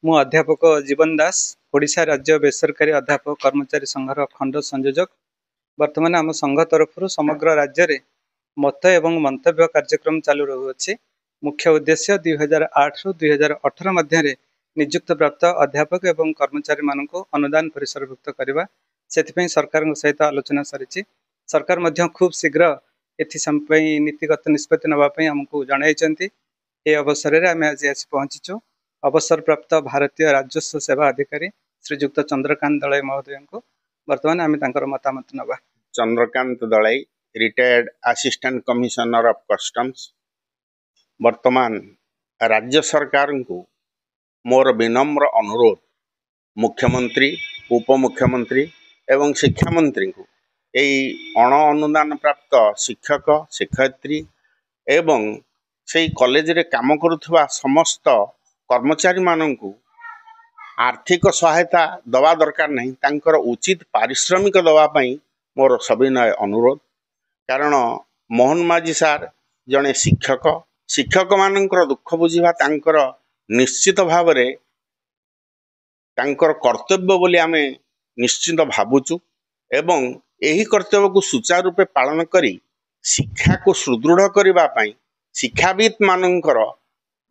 मु अध्यापक जीवन दास ओडिशा राज्य बेसरकारी अध्यापक कर्मचारी संघर खंड संयोजक। वर्तमान आम संघ तरफ समग्र राज्य रे मत एवं मंतव्य कार्यक्रम चालू रहुअछि। मुख्य उद्देश्य 2008 रु 2018 मध्य नियुक्त प्राप्त अध्यापक एवं कर्मचारी मानक अनुदान परिसरभुक्त करवा। से सरकार सहित आलोचना सरी। सरकार मध्य खूब शीघ्र एथि नीतिगत निष्पत्ति नापी आमको जन। ए अवसर में आम आज पहुंचीचु। अवसर प्राप्त भारतीय राजस्व सेवा अधिकारी श्रीजुक्त चंद्रकांत दलाई महोदय को वर्तमान आम मतामत नवा। Chandrakant Dalai retired assistant commissioner of customs. वर्तमान राज्य सरकार को मोर विनम्र अनुरोध मुख्यमंत्री उपमुख्यमंत्री एवं शिक्षा मंत्री को यही अण अनुदान प्राप्त शिक्षक शिक्षयित्री एवं से कॉलेज रे काम करुवा समस्त कर्मचारी मानू आर्थिक सहायता दवा दरकार नहीं, तांकर उचित पारिश्रमिक दवाई मोर सविनय अनुरोध। कारण मोहन माझी सार जड़े शिक्षक शिक्षक मानकर दुख बुझा तांकर निश्चित भाव तांकर कर्तव्य बोली आमे निश्चित भावुचु एवं यही कर्तव्य को सुचारू रूपे पालन करी शिक्षा को सुदृढ़ करने शिक्षाविद मानकर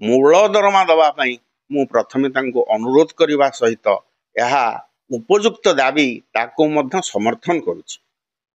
मूल दरमा दवाई मु प्रथमे तांको अनुरोध करने सहित यह उपयुक्त दाबी ताको मध्य समर्थन करुछि।